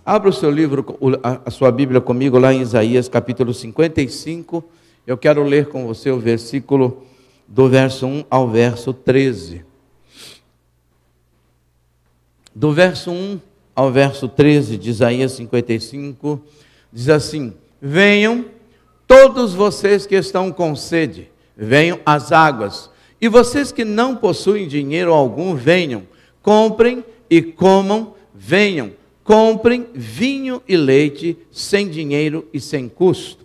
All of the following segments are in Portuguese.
Abra o seu livro, a sua Bíblia comigo lá em Isaías capítulo 55. Eu quero ler com você o versículo do verso 1 ao verso 13. Do verso 1 ao verso 13 de Isaías 55, diz assim: venham todos vocês que estão com sede, venham às águas, e vocês que não possuem dinheiro algum, venham, comprem e comam, venham, comprem vinho e leite sem dinheiro e sem custo.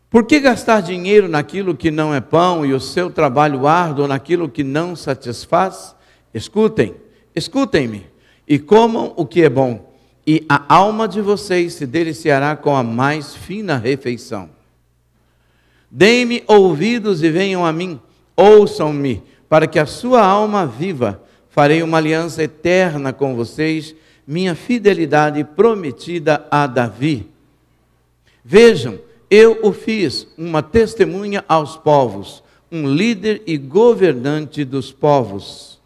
Por que gastar dinheiro naquilo que não é pão e o seu trabalho árduo naquilo que não satisfaz? Escutem-me e comam o que é bom, e a alma de vocês se deliciará com a mais fina refeição. Deem-me ouvidos e venham a mim, ouçam-me, para que a sua alma viva. Farei uma aliança eterna com vocês, minha fidelidade prometida a Davi. Vejam, eu o fiz uma testemunha aos povos, um líder e governante dos povos.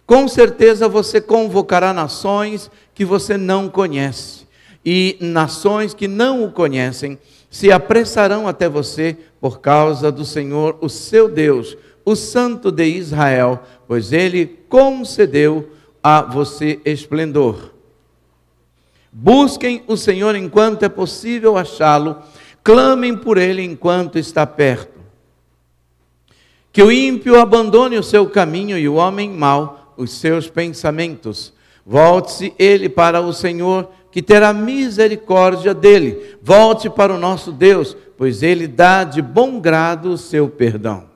Com certeza você convocará nações que você não conhece, e nações que não o conhecem se apressarão até você por causa do Senhor, o seu Deus, o Santo de Israel, pois Ele concedeu a você esplendor. Busquem o Senhor enquanto é possível achá-lo, clamem por Ele enquanto está perto. Que o ímpio abandone o seu caminho e o homem mau os seus pensamentos. Volte-se ele para o Senhor, que terá misericórdia dele. Volte para o nosso Deus, pois Ele dá de bom grado o seu perdão.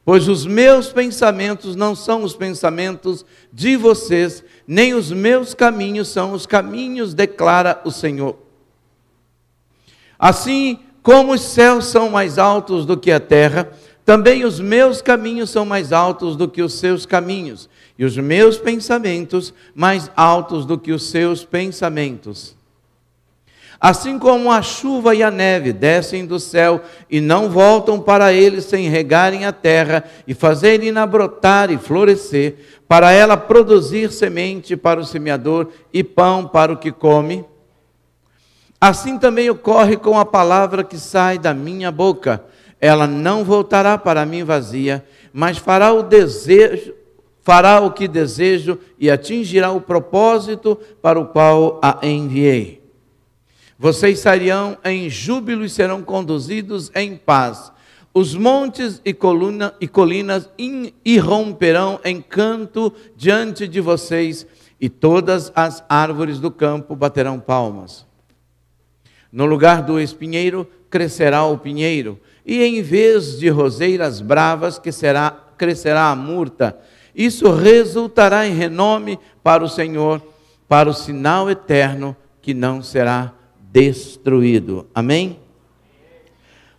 Pois os meus pensamentos não são os pensamentos de vocês, nem os meus caminhos são os caminhos, declara o Senhor. Assim como os céus são mais altos do que a terra, também os meus caminhos são mais altos do que os seus caminhos, e os meus pensamentos mais altos do que os seus pensamentos. Assim como a chuva e a neve descem do céu e não voltam para ele sem regarem a terra e fazerem-na brotar e florescer, para ela produzir semente para o semeador e pão para o que come, assim também ocorre com a palavra que sai da minha boca. Ela não voltará para mim vazia, mas fará o que desejo e atingirá o propósito para o qual a enviei. Vocês sairão em júbilo e serão conduzidos em paz. Os montes e colinas irromperão em canto diante de vocês, e todas as árvores do campo baterão palmas. No lugar do espinheiro crescerá o pinheiro, e em vez de roseiras bravas crescerá a murta. Isso resultará em renome para o Senhor, para o sinal eterno que não será destruído. Amém?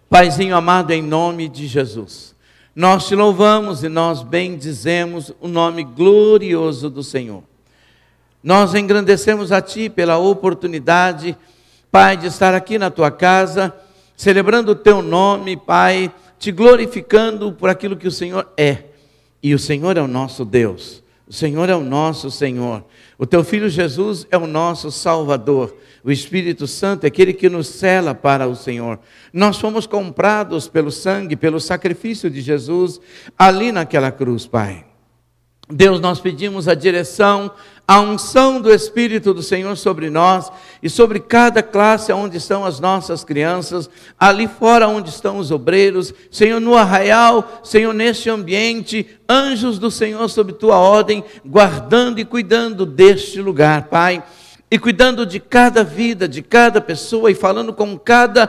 Paizinho amado, em nome de Jesus, nós te louvamos e nós bendizemos o nome glorioso do Senhor. Nós engrandecemos a Ti pela oportunidade, Pai, de estar aqui na Tua casa, celebrando o Teu nome, Pai, te glorificando por aquilo que o Senhor é. E o Senhor é o nosso Deus, o Senhor é o nosso Senhor. O teu Filho Jesus é o nosso Salvador. O Espírito Santo é aquele que nos sela para o Senhor. Nós fomos comprados pelo sangue, pelo sacrifício de Jesus, ali naquela cruz, Pai. Deus, nós pedimos a direção, a unção do Espírito do Senhor sobre nós e sobre cada classe onde estão as nossas crianças, ali fora onde estão os obreiros, Senhor, no arraial, Senhor, neste ambiente, anjos do Senhor sob tua ordem, guardando e cuidando deste lugar, Pai. E cuidando de cada vida, de cada pessoa, e falando com cada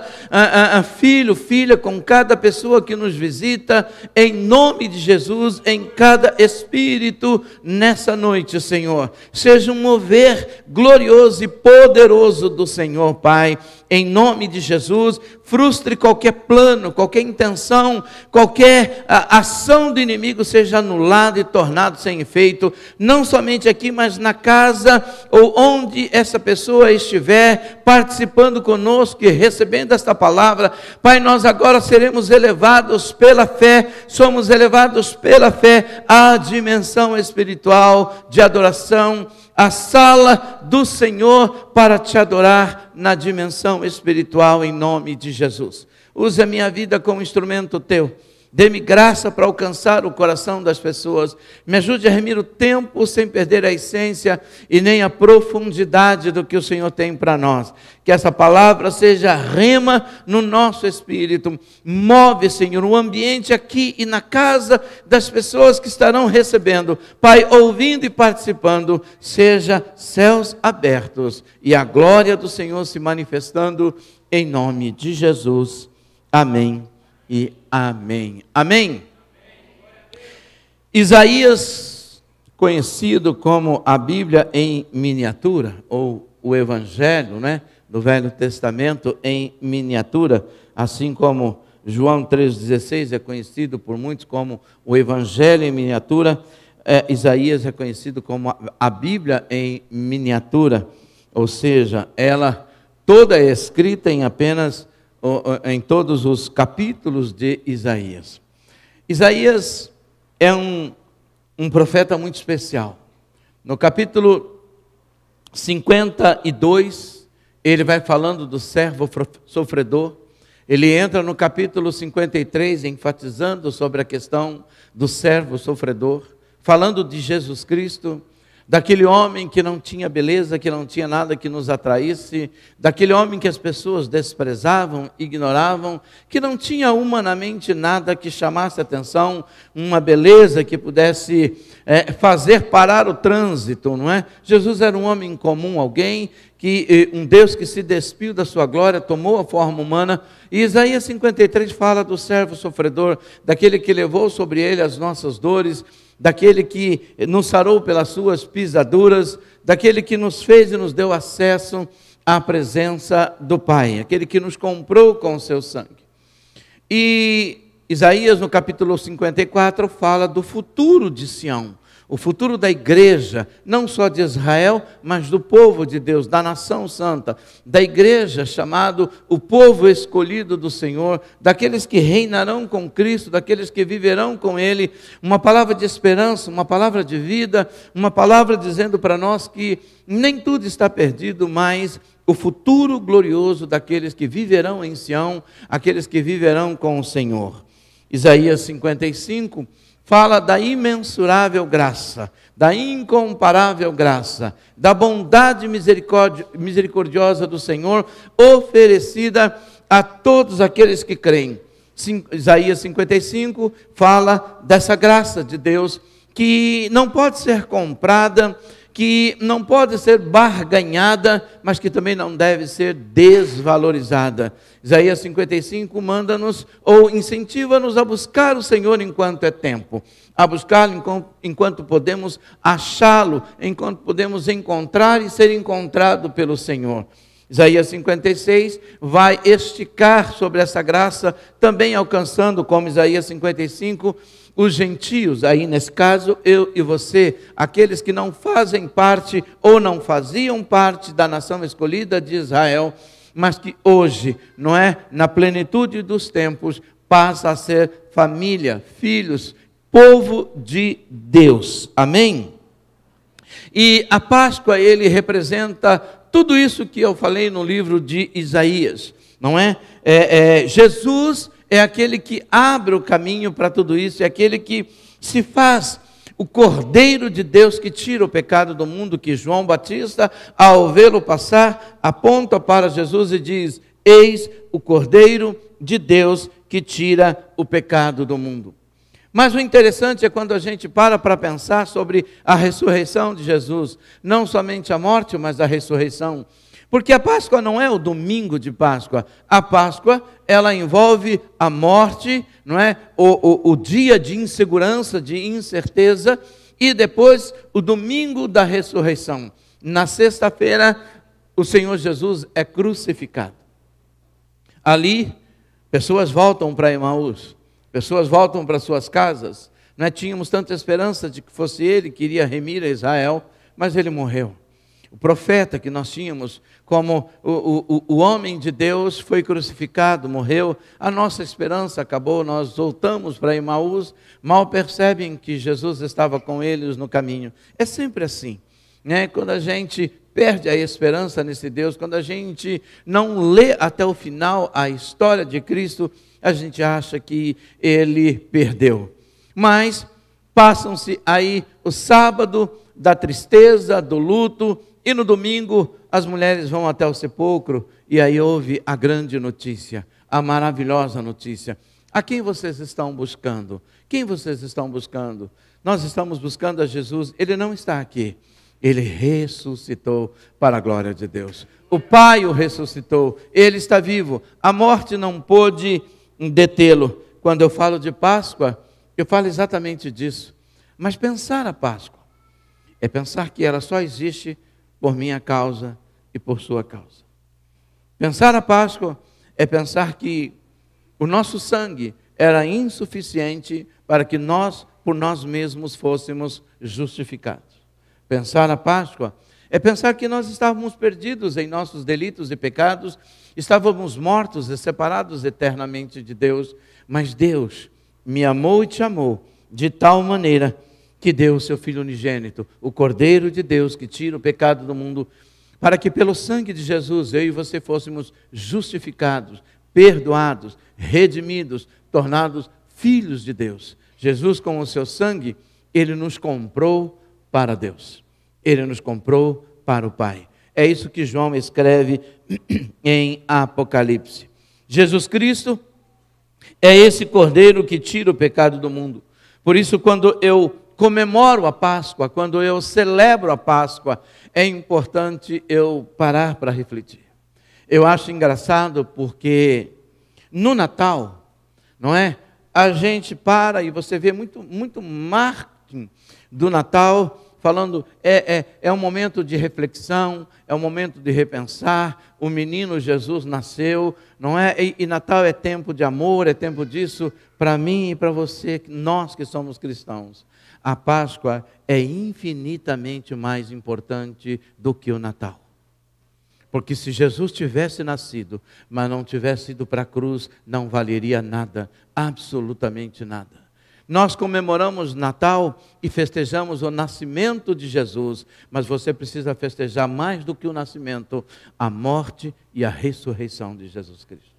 filho, filha, com cada pessoa que nos visita, em nome de Jesus, em cada espírito, nessa noite, Senhor. Seja um mover glorioso e poderoso do Senhor, Pai, em nome de Jesus. Frustre qualquer plano, qualquer intenção, qualquer ação do inimigo seja anulada e tornado sem efeito, não somente aqui, mas na casa ou onde essa pessoa estiver participando conosco e recebendo esta palavra. Pai, nós agora seremos elevados pela fé, somos elevados pela fé à dimensão espiritual de adoração, a sala do Senhor para te adorar na dimensão espiritual, em nome de Jesus. Use a minha vida como instrumento teu. Dê-me graça para alcançar o coração das pessoas. Me ajude a remir o tempo sem perder a essência e nem a profundidade do que o Senhor tem para nós. Que essa palavra seja rema no nosso espírito. Move, Senhor, o ambiente aqui e na casa das pessoas que estarão recebendo. Pai, ouvindo e participando, seja céus abertos e a glória do Senhor se manifestando em nome de Jesus. Amém. E amém. Amém. Isaías, conhecido como a Bíblia em miniatura, ou o Evangelho, do Velho Testamento em miniatura, assim como João 3,16 é conhecido por muitos como o Evangelho em miniatura, Isaías é conhecido como a Bíblia em miniatura, ou seja, ela toda é escrita em todos os capítulos de Isaías. Isaías é um profeta muito especial. No capítulo 52, ele vai falando do servo sofredor. Ele entra no capítulo 53, enfatizando sobre a questão do servo sofredor, falando de Jesus Cristo, daquele homem que não tinha beleza, que não tinha nada que nos atraísse, daquele homem que as pessoas desprezavam, ignoravam, que não tinha humanamente nada que chamasse atenção, uma beleza que pudesse fazer parar o trânsito, não é? Jesus era um homem comum, alguém um Deus que se despiu da sua glória, tomou a forma humana. E Isaías 53 fala do servo sofredor, daquele que levou sobre ele as nossas dores, daquele que nos sarou pelas suas pisaduras, daquele que nos fez e nos deu acesso à presença do Pai, aquele que nos comprou com o seu sangue. E Isaías, no capítulo 54, fala do futuro de Sião, o futuro da igreja, não só de Israel, mas do povo de Deus, da nação santa, da igreja, chamado o povo escolhido do Senhor, daqueles que reinarão com Cristo, daqueles que viverão com Ele, uma palavra de esperança, uma palavra de vida, uma palavra dizendo para nós que nem tudo está perdido, mas o futuro glorioso daqueles que viverão em Sião, aqueles que viverão com o Senhor. Isaías 55 fala da imensurável graça, da incomparável graça, da bondade misericordiosa do Senhor, oferecida a todos aqueles que creem. Isaías 55 fala dessa graça de Deus, que não pode ser comprada, que não pode ser barganhada, mas que também não deve ser desvalorizada. Isaías 55 manda-nos, ou incentiva-nos a buscar o Senhor enquanto é tempo, a buscá-lo enquanto podemos achá-lo, enquanto podemos encontrar e ser encontrado pelo Senhor. Isaías 56 vai esticar sobre essa graça, também alcançando, como Isaías 55, os gentios, aí nesse caso, eu e você, aqueles que não fazem parte ou não faziam parte da nação escolhida de Israel, mas que hoje, não é, na plenitude dos tempos, passa a ser família, filhos, povo de Deus. Amém? E a Páscoa, ele representa tudo isso que eu falei no livro de Isaías, não é? Jesus é aquele que abre o caminho para tudo isso, é aquele que se faz o Cordeiro de Deus que tira o pecado do mundo, que João Batista, ao vê-lo passar, aponta para Jesus e diz: eis o Cordeiro de Deus que tira o pecado do mundo. Mas o interessante é quando a gente para pensar sobre a ressurreição de Jesus, não somente a morte, mas a ressurreição. Porque a Páscoa não é o domingo de Páscoa. A Páscoa, ela envolve a morte, não é? O dia de insegurança, de incerteza, e depois o domingo da ressurreição. Na sexta-feira, o Senhor Jesus é crucificado. Ali, pessoas voltam para Emaús, pessoas voltam para suas casas. Não é? Tínhamos tanta esperança de que fosse ele que iria remir a Israel, mas ele morreu. O profeta que nós tínhamos como o homem de Deus foi crucificado, morreu. A nossa esperança acabou, nós voltamos para Emaús, mal percebem que Jesus estava com eles no caminho. É sempre assim, né? Quando a gente perde a esperança nesse Deus, quando a gente não lê até o final a história de Cristo, a gente acha que ele perdeu. Mas passam-se aí o sábado da tristeza, do luto, e no domingo as mulheres vão até o sepulcro e aí houve a grande notícia, a maravilhosa notícia. A quem vocês estão buscando? Quem vocês estão buscando? Nós estamos buscando a Jesus, ele não está aqui. Ele ressuscitou para a glória de Deus. O Pai o ressuscitou, ele está vivo. A morte não pôde detê-lo. Quando eu falo de Páscoa, eu falo exatamente disso. Mas pensar a Páscoa é pensar que ela só existe por minha causa e por sua causa. Pensar a Páscoa é pensar que o nosso sangue era insuficiente para que nós, por nós mesmos, fôssemos justificados. Pensar a Páscoa é pensar que nós estávamos perdidos em nossos delitos e pecados, estávamos mortos e separados eternamente de Deus, mas Deus me amou e te amou de tal maneira que deu o seu Filho unigênito, o Cordeiro de Deus que tira o pecado do mundo, para que pelo sangue de Jesus eu e você fôssemos justificados, perdoados, redimidos, tornados filhos de Deus. Jesus, com o seu sangue, ele nos comprou para Deus. Ele nos comprou para o Pai. É isso que João escreve em Apocalipse. Jesus Cristo é esse Cordeiro que tira o pecado do mundo. Por isso, quando eu comemoro a Páscoa, quando eu celebro a Páscoa, é importante eu parar para refletir. Eu acho engraçado porque no Natal, não é? A gente para e você vê muito marketing do Natal, falando, é um momento de reflexão, é um momento de repensar, o menino Jesus nasceu, não é? E Natal é tempo de amor, é tempo disso, para mim e para você, nós que somos cristãos. A Páscoa é infinitamente mais importante do que o Natal. Porque se Jesus tivesse nascido, mas não tivesse ido para a cruz, não valeria nada, absolutamente nada. Nós comemoramos Natal e festejamos o nascimento de Jesus, mas você precisa festejar mais do que o nascimento, a morte e a ressurreição de Jesus Cristo.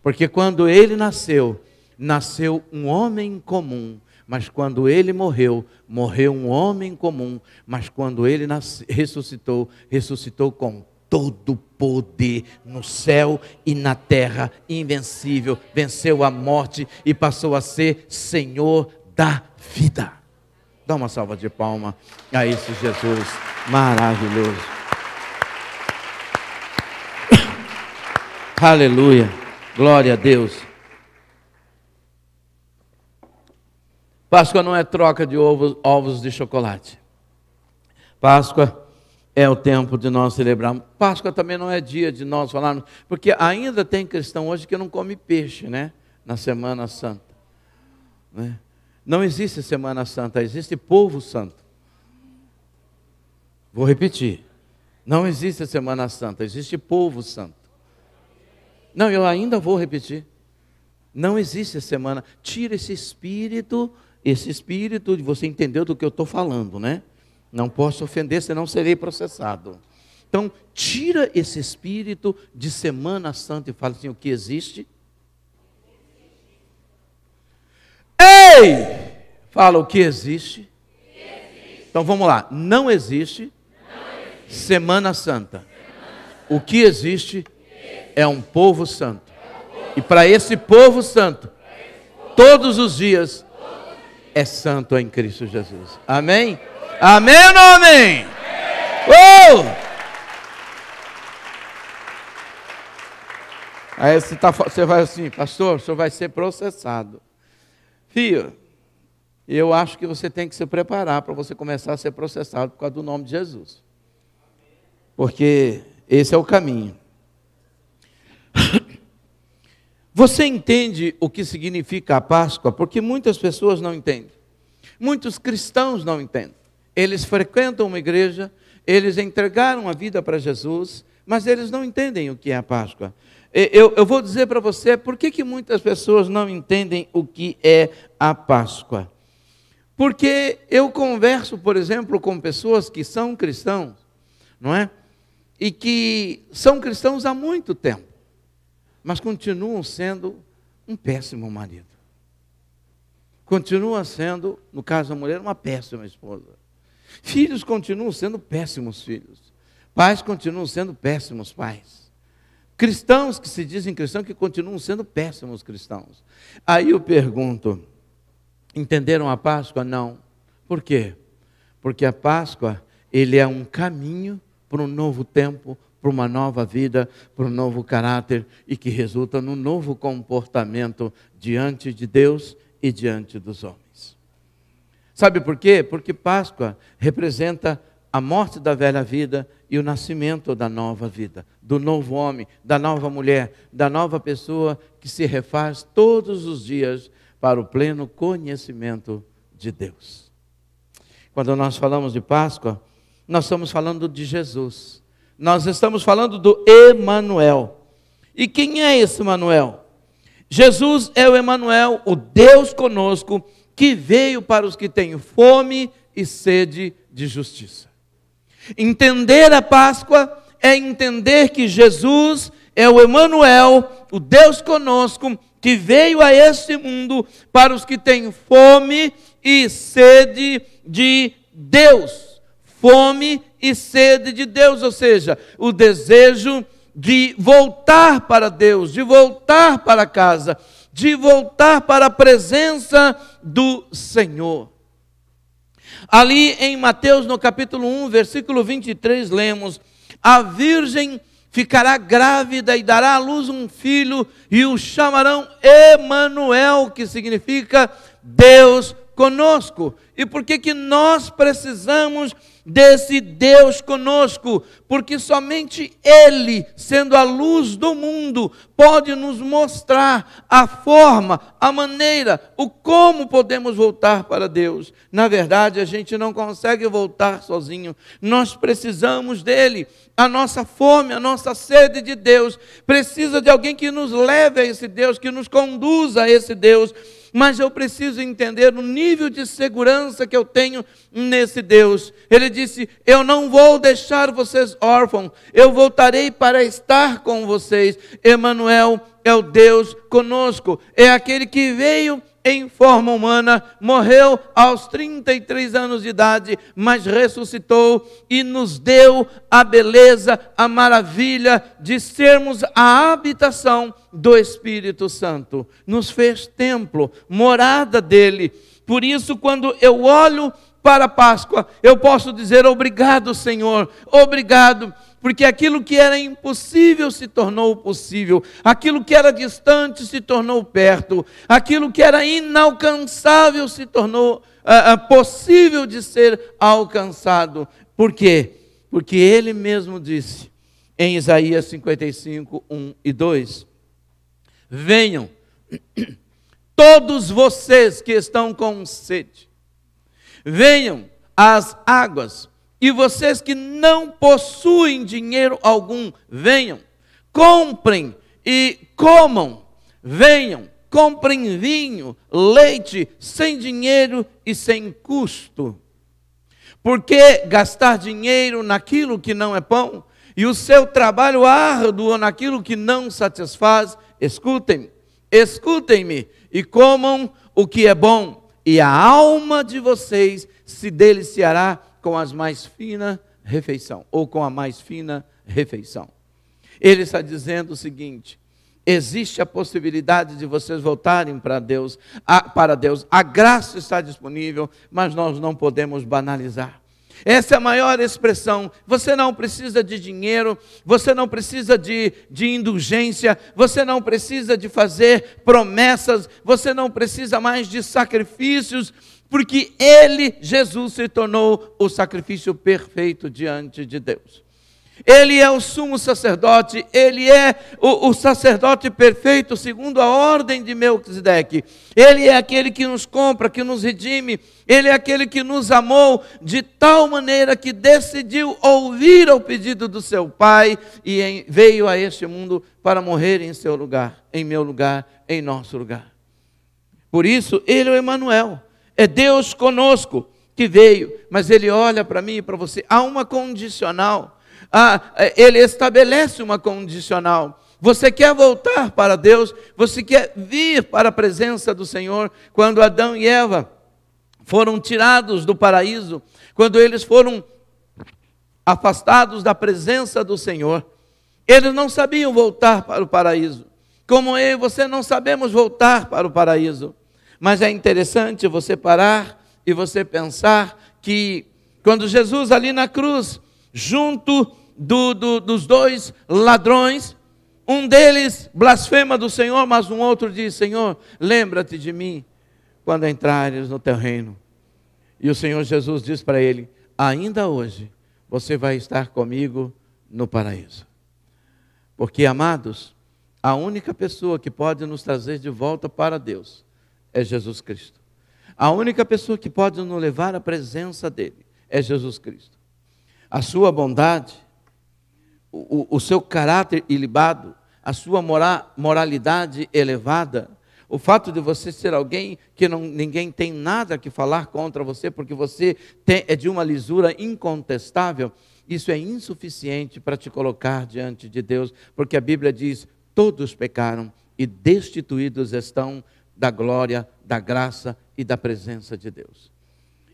Porque quando ele nasceu, nasceu um homem comum, mas quando ele morreu, morreu um homem comum, mas quando ele ressuscitou, ressuscitou com todo o poder no céu e na terra, invencível, venceu a morte e passou a ser Senhor da vida. Dá uma salva de palmas a esse Jesus maravilhoso. Aleluia, glória a Deus. Páscoa não é troca de ovos de chocolate. Páscoa é o tempo de nós celebrarmos. Páscoa também não é dia de nós falarmos, porque ainda tem cristão hoje que não come peixe, né? Na Semana Santa. Né? Não existe Semana Santa, existe povo santo. Vou repetir. Não existe Semana Santa, existe povo santo. Não, eu ainda vou repetir. Não existe semana. Tira esse espírito de você entendeu do que eu estou falando, né? Não posso ofender, senão serei processado. Então, tira esse espírito de Semana Santa e fala assim, o que existe? Ei! Fala o que existe. Então vamos lá, não existe Semana Santa. O que existe é um povo santo. E para esse povo santo, todos os dias, é santo em Cristo Jesus. Amém? Amém ou não amém? Aí você vai assim, pastor, o senhor vai ser processado. Filho, eu acho que você tem que se preparar para você começar a ser processado por causa do nome de Jesus. Porque esse é o caminho. Você entende o que significa a Páscoa? Porque muitas pessoas não entendem. Muitos cristãos não entendem. Eles frequentam uma igreja, eles entregaram a vida para Jesus, mas eles não entendem o que é a Páscoa. Eu vou dizer para você por que muitas pessoas não entendem o que é a Páscoa. Porque eu converso, por exemplo, com pessoas que são cristãos, não é? E que são cristãos há muito tempo, mas continuam sendo um péssimo marido. Continua sendo, no caso da mulher, uma péssima esposa. Filhos continuam sendo péssimos filhos. Pais continuam sendo péssimos pais. Cristãos que se dizem cristãos que continuam sendo péssimos cristãos. Aí eu pergunto, entenderam a Páscoa? Não. Por quê? Porque a Páscoa, ele é um caminho para um novo tempo, para uma nova vida, para um novo caráter e que resulta num novo comportamento diante de Deus e diante dos homens. Sabe por quê? Porque Páscoa representa a morte da velha vida e o nascimento da nova vida, do novo homem, da nova mulher, da nova pessoa que se refaz todos os dias para o pleno conhecimento de Deus. Quando nós falamos de Páscoa, nós estamos falando de Jesus. Nós estamos falando do Emanuel. E quem é esse Emanuel? Jesus é o Emanuel, o Deus conosco, que veio para os que têm fome e sede de justiça. Entender a Páscoa é entender que Jesus é o Emanuel, o Deus conosco, que veio a este mundo para os que têm fome e sede de Deus. Fome e sede de Deus, ou seja, o desejo de voltar para Deus, de voltar para casa, de voltar para a presença do Senhor. Ali em Mateus, no capítulo 1, versículo 23, lemos: a virgem ficará grávida e dará à luz um filho, e o chamarão Emanuel, que significa Deus conosco. E por que nós precisamos desse Deus conosco? Porque somente Ele, sendo a luz do mundo, pode nos mostrar a forma, a maneira, o como podemos voltar para Deus. Na verdade, a gente não consegue voltar sozinho, nós precisamos dEle. A nossa fome, a nossa sede de Deus precisa de alguém que nos leve a esse Deus, que nos conduza a esse Deus. Mas eu preciso entender o nível de segurança que eu tenho nesse Deus. Ele disse: eu não vou deixar vocês órfãos, eu voltarei para estar com vocês. Emanuel é o Deus conosco, é aquele que veio em forma humana, morreu aos 33 anos de idade, mas ressuscitou e nos deu a beleza, a maravilha de sermos a habitação do Espírito Santo. Nos fez templo, morada dele. Por isso, quando eu olho para a Páscoa, eu posso dizer: obrigado, Senhor, obrigado, porque aquilo que era impossível se tornou possível, aquilo que era distante se tornou perto, aquilo que era inalcançável se tornou possível de ser alcançado. Por quê? Porque Ele mesmo disse em Isaías 55, 1 e 2: venham, todos vocês que estão com sede, venham às águas. E vocês que não possuem dinheiro algum, venham, comprem e comam. Venham, comprem vinho, leite, sem dinheiro e sem custo. Por que gastar dinheiro naquilo que não é pão? E o seu trabalho árduo naquilo que não satisfaz? Escutem-me, escutem-me e comam o que é bom, e a alma de vocês se deliciará com as mais fina refeição, ou com a mais fina refeição. Ele está dizendo o seguinte: existe a possibilidade de vocês voltarem para Deus. A graça está disponível, mas nós não podemos banalizar. Essa é a maior expressão. Você não precisa de dinheiro, você não precisa de indulgência, você não precisa de fazer promessas, você não precisa mais de sacrifícios, porque Ele, Jesus, se tornou o sacrifício perfeito diante de Deus. Ele é o sumo sacerdote, Ele é o sacerdote perfeito segundo a ordem de Melquisedeque. Ele é aquele que nos compra, que nos redime. Ele é aquele que nos amou de tal maneira que decidiu ouvir ao pedido do seu Pai e veio a este mundo para morrer em seu lugar, em meu lugar, em nosso lugar. Por isso, Ele é o Emanuel, é Deus conosco que veio, mas Ele olha para mim e para você. Há uma condicional. Ele estabelece uma condicional. Você quer voltar para Deus? Você quer vir para a presença do Senhor? Quando Adão e Eva foram tirados do paraíso, quando eles foram afastados da presença do Senhor, eles não sabiam voltar para o paraíso. Como eu e você não sabemos voltar para o paraíso. Mas é interessante você parar e você pensar que quando Jesus ali na cruz, junto dos dois ladrões, um deles blasfema do Senhor, mas um outro diz: Senhor, lembra-te de mim quando entrares no teu reino. E o Senhor Jesus diz para ele: ainda hoje você vai estar comigo no paraíso. Porque, amados, a única pessoa que pode nos trazer de volta para Deus é Jesus Cristo. A única pessoa que pode nos levar à presença dele é Jesus Cristo. A sua bondade, o seu caráter ilibado, a sua moralidade elevada, o fato de você ser alguém que ninguém tem nada que falar contra você, porque você é de uma lisura incontestável, isso é insuficiente para te colocar diante de Deus, porque a Bíblia diz: todos pecaram e destituídos estão da glória, da graça e da presença de Deus.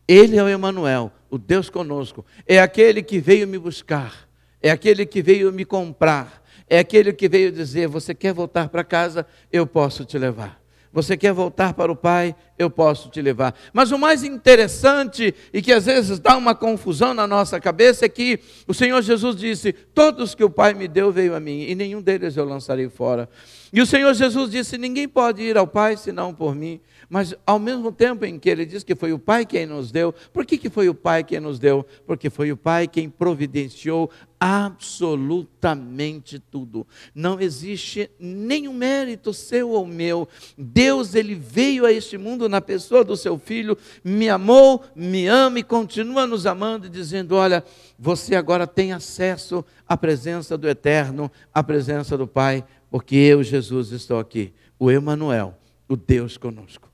Ele é o Emanuel, o Deus conosco, é aquele que veio me buscar, é aquele que veio me comprar, é aquele que veio dizer: você quer voltar para casa? Eu posso te levar. Você quer voltar para o Pai? Eu posso te levar. Mas o mais interessante, e que às vezes dá uma confusão na nossa cabeça, é que o Senhor Jesus disse: todos que o Pai me deu veio a mim, e nenhum deles eu lançarei fora. E o Senhor Jesus disse: ninguém pode ir ao Pai senão por mim. Mas ao mesmo tempo em que ele diz que foi o Pai quem nos deu, por que foi o Pai quem nos deu? Porque foi o Pai quem providenciou absolutamente tudo. Não existe nenhum mérito seu ou meu. Deus, ele veio a este mundo na pessoa do seu Filho, me amou, me ama e continua nos amando, dizendo: olha, você agora tem acesso à presença do Eterno, à presença do Pai, porque eu, Jesus, estou aqui, o Emanuel, o Deus conosco.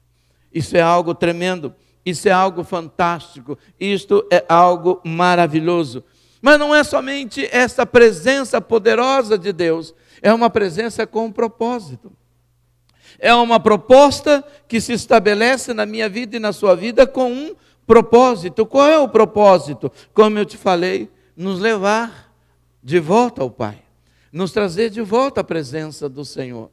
Isso é algo tremendo, isso é algo fantástico, isto é algo maravilhoso. Mas não é somente essa presença poderosa de Deus, é uma presença com um propósito. É uma proposta que se estabelece na minha vida e na sua vida com um propósito. Qual é o propósito? Como eu te falei, nos levar de volta ao Pai, nos trazer de volta à presença do Senhor.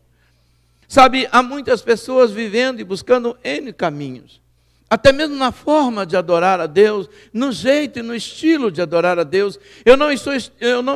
Sabe, há muitas pessoas vivendo e buscando N caminhos, até mesmo na forma de adorar a Deus, no jeito e no estilo de adorar a Deus. Eu não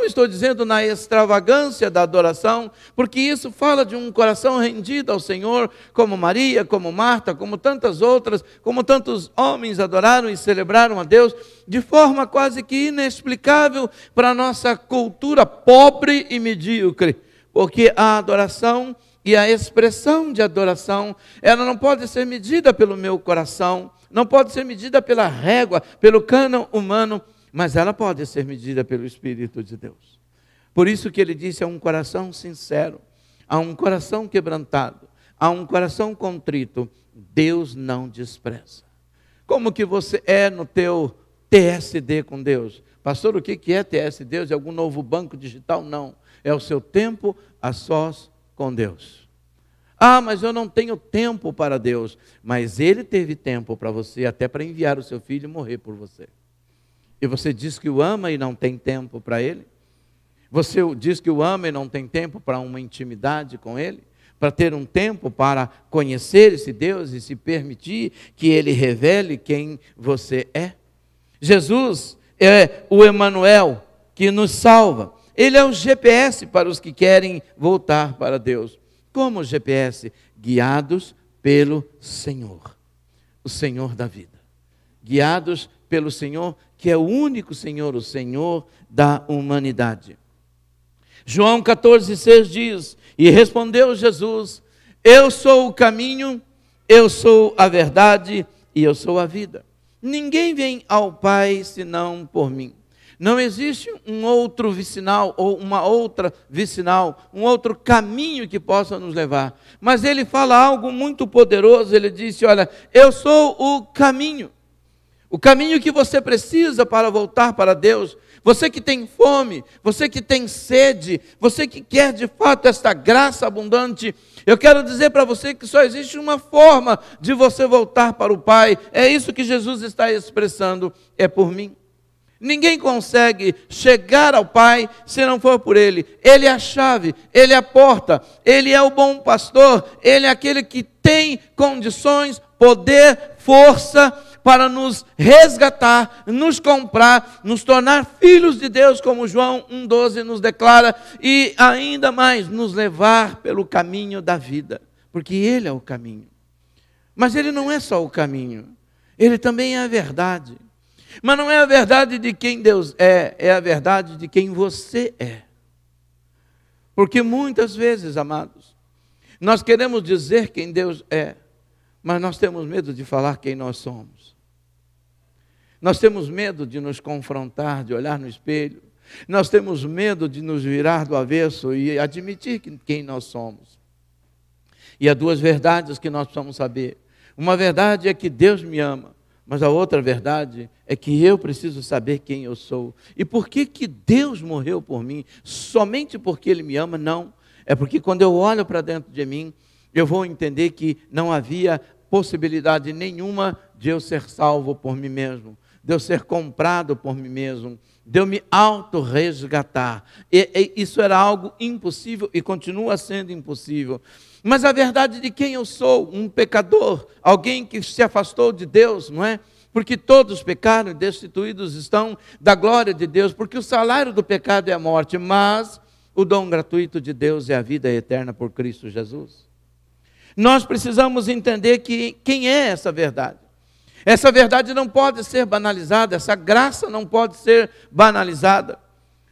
estou dizendo na extravagância da adoração, porque isso fala de um coração rendido ao Senhor, como Maria, como Marta, como tantas outras, como tantos homens adoraram e celebraram a Deus, de forma quase que inexplicável para a nossa cultura pobre e medíocre, porque a adoração e a expressão de adoração, ela não pode ser medida pelo meu coração, não pode ser medida pela régua, pelo cânon humano, mas ela pode ser medida pelo Espírito de Deus. Por isso que ele disse: a um coração sincero, a um coração quebrantado, a um coração contrito, Deus não despreza. Como que você é no teu TSD com Deus? Pastor, o que é TSD? É algum novo banco digital? Não. É o seu tempo a sós com Deus. Ah, mas eu não tenho tempo para Deus. Mas Ele teve tempo para você, até para enviar o seu filho morrer por você. E você diz que o ama e não tem tempo para Ele? Você diz que o ama e não tem tempo para uma intimidade com Ele? Para ter um tempo para conhecer esse Deus e se permitir que Ele revele quem você é? Jesus é o Emanuel que nos salva. Ele é o GPS para os que querem voltar para Deus. Como GPS? Guiados pelo Senhor, o Senhor da vida. Guiados pelo Senhor, que é o único Senhor, o Senhor da humanidade. João 14,6 diz: e respondeu Jesus: eu sou o caminho, eu sou a verdade e eu sou a vida. Ninguém vem ao Pai senão por mim. Não existe um outro vicinal ou uma outra vicinal, um outro caminho que possa nos levar. Mas ele fala algo muito poderoso, ele disse: olha, eu sou o caminho que você precisa para voltar para Deus. Você que tem fome, você que tem sede, você que quer de fato esta graça abundante, eu quero dizer para você que só existe uma forma de você voltar para o Pai. É isso que Jesus está expressando, é por mim. Ninguém consegue chegar ao Pai se não for por Ele. Ele é a chave, Ele é a porta, Ele é o bom pastor, Ele é aquele que tem condições, poder, força para nos resgatar, nos comprar, nos tornar filhos de Deus, como João 1,12 nos declara, e ainda mais, nos levar pelo caminho da vida, porque Ele é o caminho. Mas Ele não é só o caminho, Ele também é a verdade. Mas não é a verdade de quem Deus é a verdade de quem você é. Porque muitas vezes, amados, nós queremos dizer quem Deus é, mas nós temos medo de falar quem nós somos. Nós temos medo de nos confrontar, de olhar no espelho. Nós temos medo de nos virar do avesso e admitir quem nós somos. E há duas verdades que nós precisamos saber. Uma verdade é que Deus me ama. Mas a outra verdade é que eu preciso saber quem eu sou. E por que Deus morreu por mim? Somente porque Ele me ama? Não. É porque quando eu olho para dentro de mim, eu vou entender que não havia possibilidade nenhuma de eu ser salvo por mim mesmo, de eu ser comprado por mim mesmo, de eu me auto-resgatar. Isso era algo impossível e continua sendo impossível. Mas a verdade de quem eu sou, um pecador, alguém que se afastou de Deus, não é? Porque todos pecaram e destituídos estão da glória de Deus, porque o salário do pecado é a morte, mas o dom gratuito de Deus é a vida eterna por Cristo Jesus. Nós precisamos entender quem é essa verdade. Essa verdade não pode ser banalizada, essa graça não pode ser banalizada.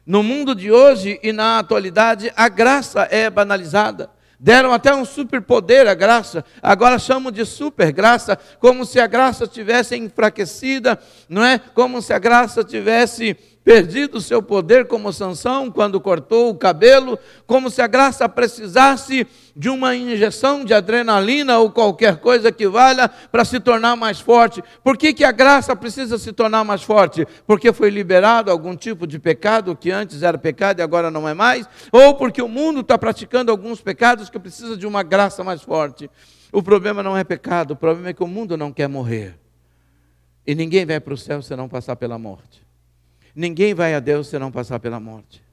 No mundo de hoje e na atualidade, a graça é banalizada. Deram até um superpoder à graça, agora chamam de super graça, como se a graça tivesse enfraquecida, não é? Como se a graça tivesse perdido o seu poder, como Sansão quando cortou o cabelo, como se a graça precisasse de uma injeção de adrenalina ou qualquer coisa que valha para se tornar mais forte. Por que a graça precisa se tornar mais forte? Porque foi liberado algum tipo de pecado que antes era pecado e agora não é mais? Ou porque o mundo está praticando alguns pecados que precisa de uma graça mais forte? O problema não é pecado, o problema é que o mundo não quer morrer. E ninguém vai para o céu se não passar pela morte. Ninguém vai a Deus se não passar pela morte.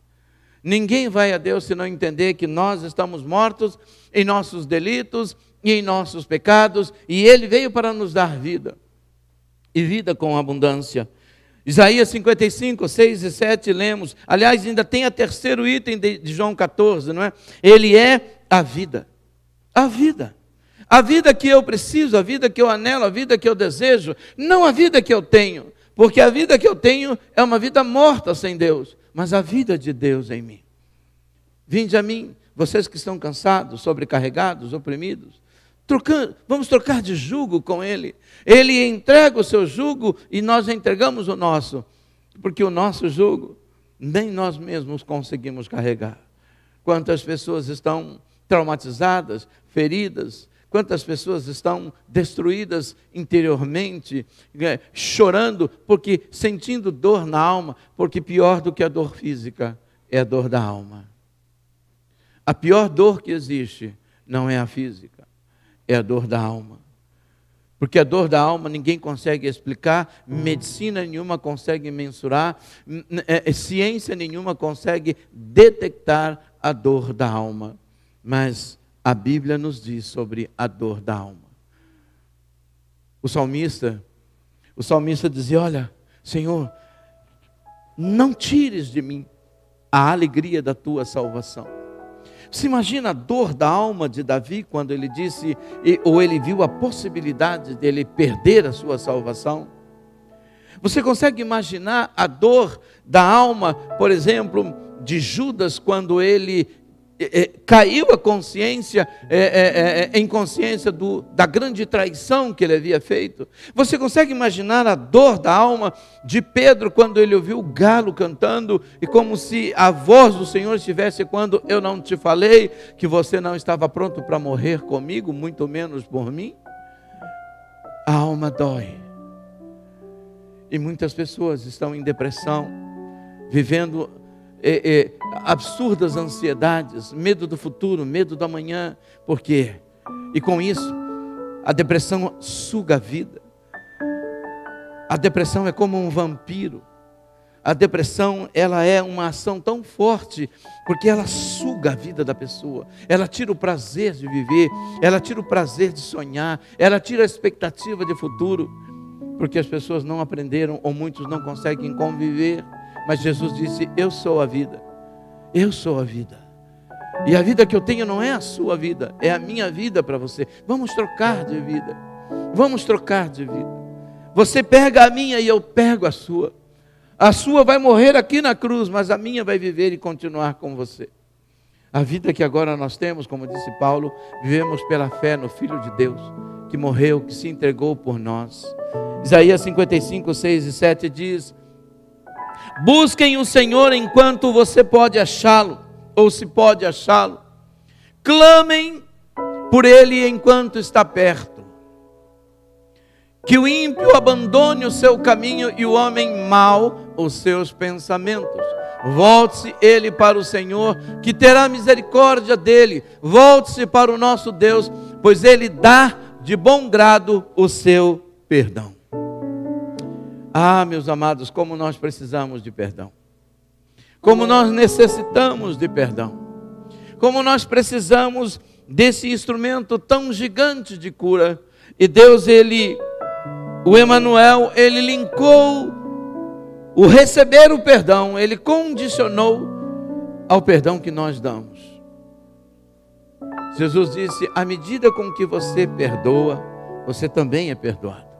Ninguém vai a Deus se não entender que nós estamos mortos em nossos delitos e em nossos pecados, e Ele veio para nos dar vida, e vida com abundância. Isaías 55, 6 e 7 lemos, aliás ainda tem o terceiro item de João 14, não é? Ele é a vida, a vida. A vida que eu preciso, a vida que eu anelo, a vida que eu desejo, não a vida que eu tenho. Porque a vida que eu tenho é uma vida morta sem Deus, mas a vida de Deus em mim. Vinde a mim, vocês que estão cansados, sobrecarregados, oprimidos, vamos trocar de jugo com Ele. Ele entrega o seu jugo e nós entregamos o nosso, porque o nosso jugo nem nós mesmos conseguimos carregar. Quantas pessoas estão traumatizadas, feridas. Quantas pessoas estão destruídas interiormente, chorando, porque sentindo dor na alma, porque pior do que a dor física é a dor da alma. A pior dor que existe não é a física, é a dor da alma. Porque a dor da alma ninguém consegue explicar, medicina nenhuma consegue mensurar, ciência nenhuma consegue detectar a dor da alma. Mas a Bíblia nos diz sobre a dor da alma. O salmista dizia: olha, Senhor, não tires de mim a alegria da tua salvação. Você imagina a dor da alma de Davi quando ele disse, ou ele viu a possibilidade dele perder a sua salvação? Você consegue imaginar a dor da alma, por exemplo, de Judas quando ele caiu a consciência, em consciência da grande traição que ele havia feito? Você consegue imaginar a dor da alma de Pedro quando ele ouviu o galo cantando e como se a voz do Senhor estivesse: quando eu não te falei que você não estava pronto para morrer comigo, muito menos por mim? A alma dói. E muitas pessoas estão em depressão, vivendo absurdas ansiedades, medo do futuro, medo do amanhã. Por quê? E com isso, a depressão suga a vida. A depressão é como um vampiro. A depressão, ela é uma ação tão forte, porque ela suga a vida da pessoa. Ela tira o prazer de viver, ela tira o prazer de sonhar, ela tira a expectativa de futuro, porque as pessoas não aprenderam, ou muitos não conseguem conviver. Mas Jesus disse: eu sou a vida, eu sou a vida. E a vida que eu tenho não é a sua vida, é a minha vida para você. Vamos trocar de vida, vamos trocar de vida. Você pega a minha e eu pego a sua. A sua vai morrer aqui na cruz, mas a minha vai viver e continuar com você. A vida que agora nós temos, como disse Paulo, vivemos pela fé no Filho de Deus, que morreu, que se entregou por nós. Isaías 55, 6 e 7 diz: busquem o Senhor enquanto você pode achá-lo, ou se pode achá-lo. Clamem por Ele enquanto está perto. Que o ímpio abandone o seu caminho e o homem mau os seus pensamentos. Volte-se ele para o Senhor, que terá misericórdia dele. Volte-se para o nosso Deus, pois Ele dá de bom grado o seu perdão. Ah, meus amados, como nós precisamos de perdão. Como nós necessitamos de perdão. Como nós precisamos desse instrumento tão gigante de cura. E Deus, o Emanuel, Ele linkou o receber o perdão, Ele condicionou ao perdão que nós damos. Jesus disse: à medida com que você perdoa, você também é perdoado.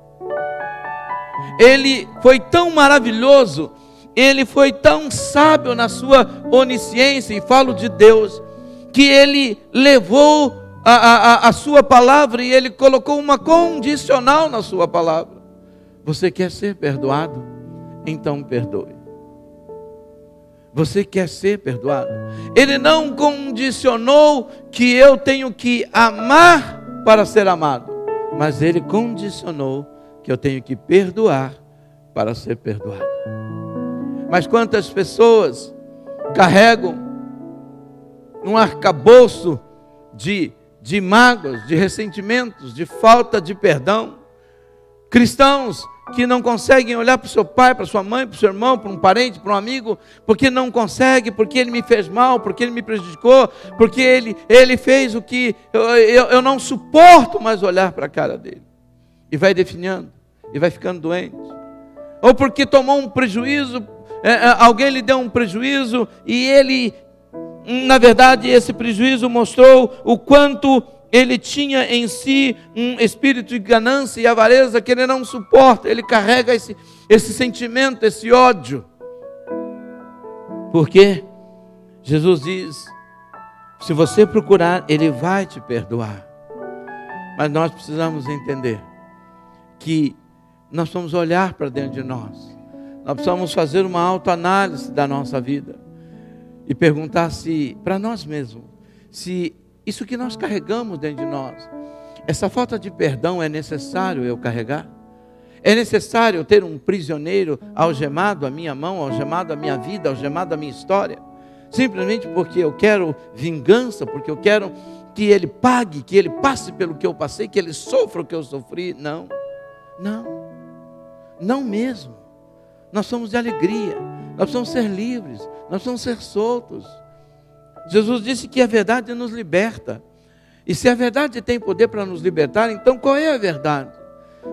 Ele foi tão maravilhoso, Ele foi tão sábio na sua onisciência, e falo de Deus, que Ele levou a sua palavra e Ele colocou uma condicional na sua palavra. Você quer ser perdoado? Então perdoe. Você quer ser perdoado? Ele não condicionou que eu tenho que amar para ser amado, mas Ele condicionou que eu tenho que perdoar para ser perdoado. Mas quantas pessoas carregam um arcabouço de mágoas, de ressentimentos, de falta de perdão? Cristãos que não conseguem olhar para o seu pai, para sua mãe, para o seu irmão, para um parente, para um amigo, porque não consegue, porque ele me fez mal, porque ele me prejudicou, porque ele fez o que eu não suporto mais olhar para a cara dele. E vai definhando, e vai ficando doente. Ou porque tomou um prejuízo, alguém lhe deu um prejuízo, e ele, na verdade, esse prejuízo mostrou o quanto ele tinha em si um espírito de ganância e avareza que ele não suporta. Ele carrega esse sentimento, esse ódio. Porque Jesus diz: se você procurar, Ele vai te perdoar. Mas nós precisamos entender que nós vamos olhar para dentro de nós. Nós precisamos fazer uma autoanálise da nossa vida e perguntar para nós mesmos, se isso que nós carregamos dentro de nós. Essa falta de perdão é necessário eu carregar? É necessário eu ter um prisioneiro algemado à minha mão, algemado à minha vida, algemado à minha história? Simplesmente porque eu quero vingança, porque eu quero que ele pague, que ele passe pelo que eu passei, que ele sofra o que eu sofri? Não, não mesmo. Nós somos de alegria, nós precisamos ser livres, nós precisamos ser soltos. Jesus disse que a verdade nos liberta. E se a verdade tem poder para nos libertar, então qual é a verdade?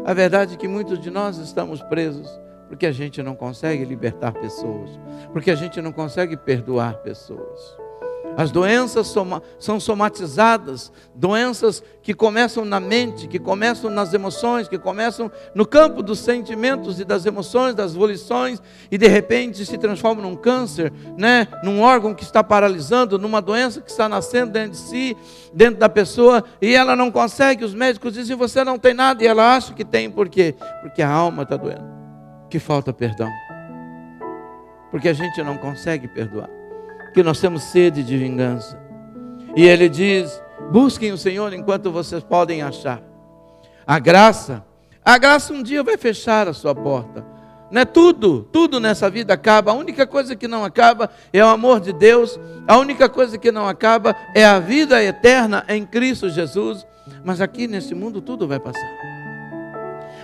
A verdade é que muitos de nós estamos presos porque a gente não consegue libertar pessoas, porque a gente não consegue perdoar pessoas. As doenças são somatizadas, doenças que começam na mente, que começam nas emoções, que começam no campo dos sentimentos e das emoções, das volições, e de repente se transformam num câncer, né? Num órgão que está paralisando, numa doença que está nascendo dentro de si, dentro da pessoa, e ela não consegue, os médicos dizem, você não tem nada, e ela acha que tem, por quê? Porque a alma está doendo, que falta perdão, porque a gente não consegue perdoar, que nós temos sede de vingança. E ele diz, busquem o Senhor enquanto vocês podem achar. A graça um dia vai fechar a sua porta, né? Tudo nessa vida acaba. A única coisa que não acaba é o amor de Deus. A única coisa que não acaba é a vida eterna em Cristo Jesus. Mas aqui nesse mundo tudo vai passar.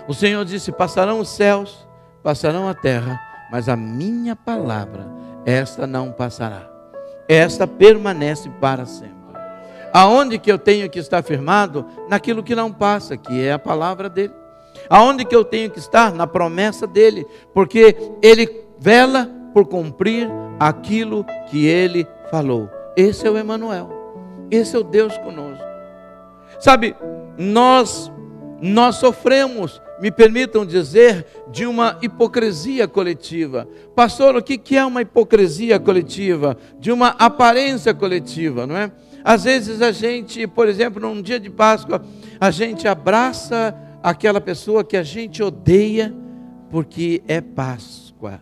O Senhor disse, passarão os céus, passarão a terra, mas a minha palavra, esta não passará. Esta permanece para sempre. Aonde que eu tenho que estar firmado? Naquilo que não passa, que é a palavra dele. Aonde que eu tenho que estar? Na promessa dele, porque ele vela por cumprir aquilo que ele falou. Esse é o Emanuel, esse é o Deus conosco. Sabe, nós sofremos, me permitam dizer, de uma hipocrisia coletiva. Pastor, o que é uma hipocrisia coletiva? De uma aparência coletiva, não é? Às vezes a gente, por exemplo, num dia de Páscoa, a gente abraça aquela pessoa que a gente odeia porque é Páscoa.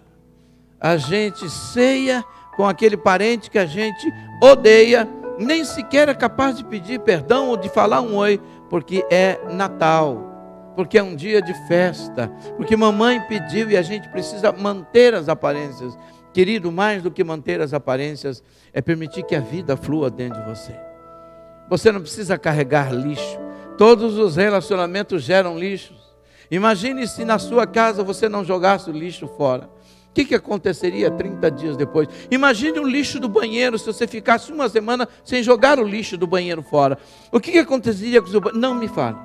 A gente ceia com aquele parente que a gente odeia, nem sequer é capaz de pedir perdão ou de falar um oi, porque é Natal. Porque é um dia de festa, porque mamãe pediu e a gente precisa manter as aparências. Querido, mais do que manter as aparências, é permitir que a vida flua dentro de você. Você não precisa carregar lixo. Todos os relacionamentos geram lixos. Imagine se na sua casa você não jogasse o lixo fora. O que aconteceria 30 dias depois? Imagine o lixo do banheiro, se você ficasse uma semana sem jogar o lixo do banheiro fora. O que aconteceria com o seu banheiro? Não me fale.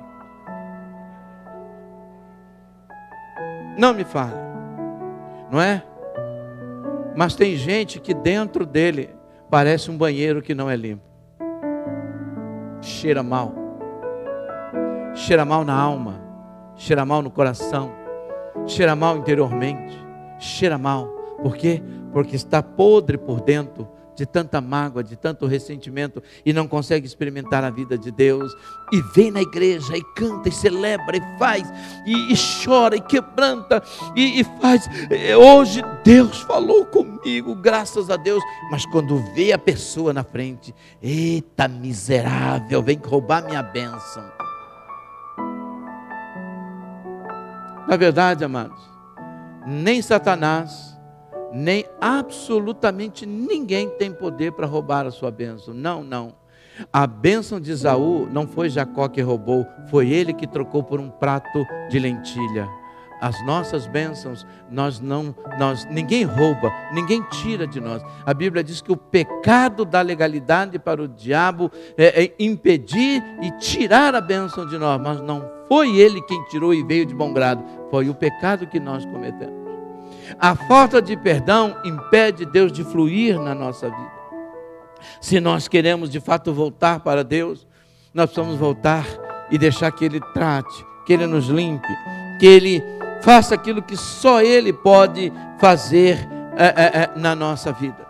Não me fale, não é? Mas tem gente que dentro dele parece um banheiro que não é limpo. Cheira mal na alma, cheira mal no coração, cheira mal interiormente, cheira mal. Por quê? Porque está podre por dentro, de tanta mágoa, de tanto ressentimento, e não consegue experimentar a vida de Deus, e vem na igreja, e canta, e celebra, e faz, e chora, e quebranta, e faz. Hoje Deus falou comigo, graças a Deus, mas quando vê a pessoa na frente, eita miserável, vem roubar minha bênção. Na verdade, amados, nem Satanás, nem absolutamente ninguém tem poder para roubar a sua bênção. Não. A bênção de Esaú não foi Jacó que roubou, foi ele que trocou por um prato de lentilha. As nossas bênçãos, ninguém rouba, ninguém tira de nós. A Bíblia diz que o pecado da legalidade para o diabo é impedir e tirar a bênção de nós, mas não foi ele quem tirou e veio de bom grado, foi o pecado que nós cometemos. A falta de perdão impede Deus de fluir na nossa vida. Se nós queremos de fato voltar para Deus, nós precisamos voltar e deixar que Ele trate, que Ele nos limpe, que Ele faça aquilo que só Ele pode fazer na nossa vida.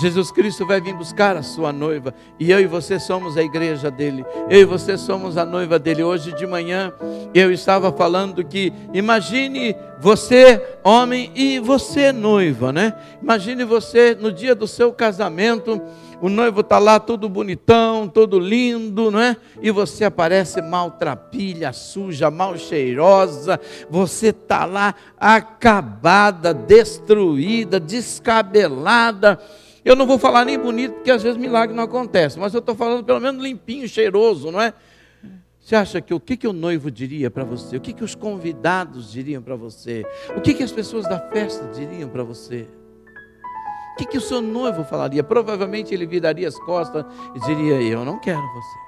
Jesus Cristo vai vir buscar a sua noiva, e eu e você somos a igreja dele, eu e você somos a noiva dele. Hoje de manhã eu estava falando que, imagine você homem e você noiva, né? Imagine você no dia do seu casamento, o noivo está lá todo bonitão, todo lindo, não é? E você aparece maltrapilha, suja, mal cheirosa, você está lá acabada, destruída, descabelada. Eu não vou falar nem bonito, porque às vezes milagre não acontece, mas eu estou falando pelo menos limpinho, cheiroso, não é? Você acha que o que o noivo diria para você? O que os convidados diriam para você? O que as pessoas da festa diriam para você? O que o seu noivo falaria? Provavelmente ele viraria as costas e diria: eu não quero você.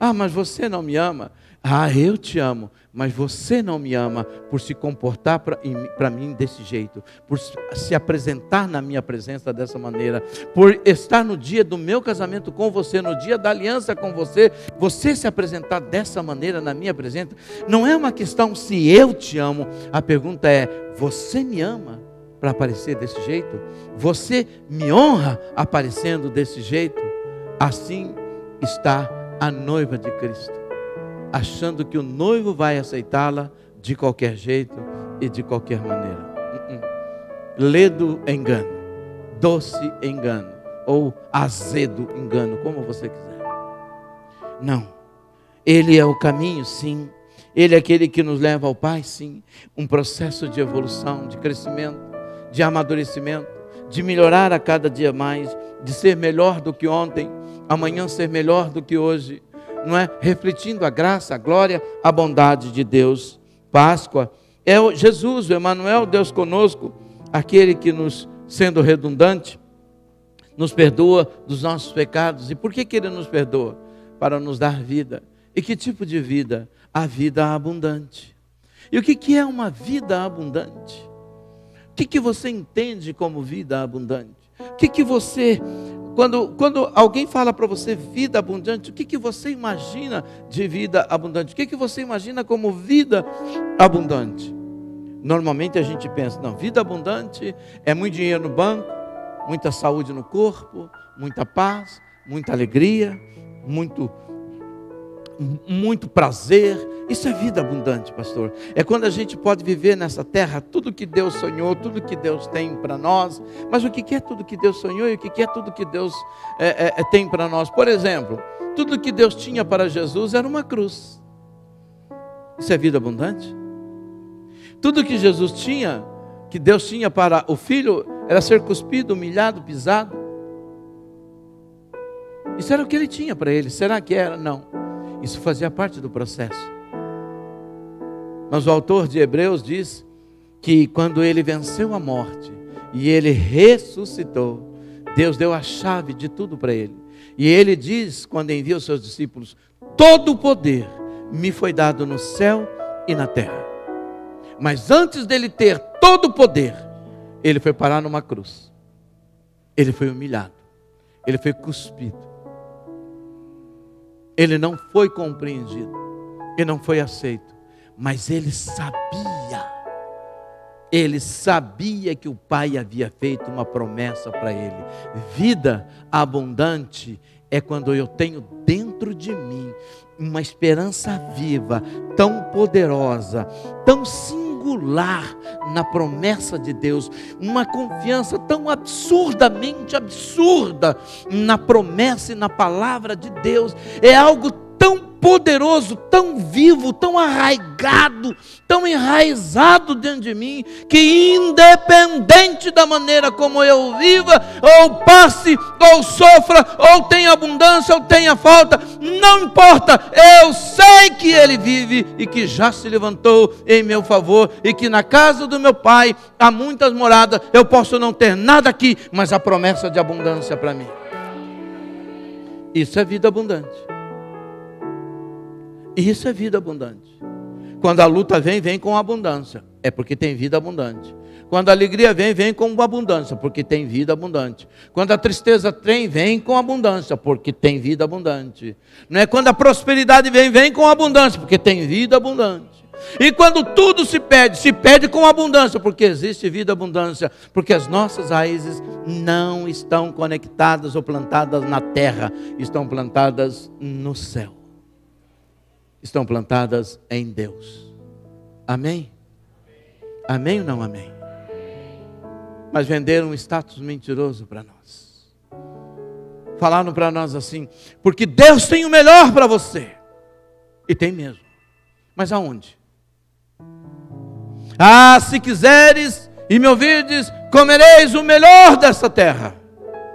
Ah, mas você não me ama? Ah, eu te amo, mas você não me ama por se comportar para mim desse jeito, por se apresentar na minha presença dessa maneira, por estar no dia do meu casamento com você, no dia da aliança com você, você se apresentar dessa maneira na minha presença. Não é uma questão se eu te amo, a pergunta é: você me ama para aparecer desse jeito? Você me honra aparecendo desse jeito? Assim está a noiva de Cristo, achando que o noivo vai aceitá-la de qualquer jeito e de qualquer maneira. Ledo engano, doce engano, ou azedo engano, como você quiser. Não, Ele é o caminho, sim. Ele é aquele que nos leva ao Pai, sim. Um processo de evolução, de crescimento, de amadurecimento, de melhorar a cada dia mais, de ser melhor do que ontem, amanhã ser melhor do que hoje, não é? Refletindo a graça, a glória, a bondade de Deus. Páscoa é o Jesus, o Emanuel, Deus conosco, aquele que nos, sendo redundante, nos perdoa dos nossos pecados. E por que Ele nos perdoa? Para nos dar vida. E que tipo de vida? A vida abundante. E o que é uma vida abundante? O que você entende como vida abundante? O que você... Quando alguém fala para você vida abundante, o que você imagina de vida abundante? O que você imagina como vida abundante? Normalmente a gente pensa, não, vida abundante é muito dinheiro no banco, muita saúde no corpo, muita paz, muita alegria, muito prazer. Isso é vida abundante, pastor. É quando a gente pode viver nessa terra tudo que Deus sonhou, tudo que Deus tem para nós. Mas o que é tudo que Deus sonhou e o que é tudo que Deus tem para nós? Por exemplo, tudo que Deus tinha para Jesus era uma cruz. Isso é vida abundante? Tudo que Jesus tinha, que Deus tinha para o Filho, era ser cuspido, humilhado, pisado. Isso era o que Ele tinha para Ele. Será que era? Não. Isso fazia parte do processo. Mas o autor de Hebreus diz que quando Ele venceu a morte e Ele ressuscitou, Deus deu a chave de tudo para Ele. E Ele diz, quando envia os seus discípulos: todo o poder me foi dado no céu e na terra. Mas antes dele ter todo o poder, Ele foi parar numa cruz. Ele foi humilhado. Ele foi cuspido. Ele não foi compreendido. Ele não foi aceito. Mas Ele sabia que o Pai havia feito uma promessa para Ele. Vida abundante é quando eu tenho dentro de mim uma esperança viva, tão poderosa, tão singular na promessa de Deus, uma confiança tão absurdamente absurda na promessa e na palavra de Deus. É algo tão poderoso, tão vivo, tão arraigado, tão enraizado dentro de mim, que independente da maneira como eu viva, ou passe, ou sofra, ou tenha abundância, ou tenha falta, não importa, eu sei que Ele vive e que já se levantou em meu favor, e que na casa do meu Pai há muitas moradas. Eu posso não ter nada aqui, mas a promessa de abundância para mim. Isso é vida abundante. E isso é vida abundante. Quando a luta vem com abundância, é porque tem vida abundante. Quando a alegria vem com abundância, porque tem vida abundante. Quando a tristeza vem com abundância, porque tem vida abundante. Não é quando a prosperidade vem com abundância, porque tem vida abundante. E quando tudo se pede com abundância, porque existe vida e abundância, porque as nossas raízes não estão conectadas ou plantadas na terra, estão plantadas no céu. Estão plantadas em Deus. Amém? Amém ou não amém? Mas venderam um status mentiroso para nós. Falaram para nós assim: porque Deus tem o melhor para você. E tem mesmo. Mas aonde? Ah, se quiseres e me ouvirdes, comereis o melhor dessa terra.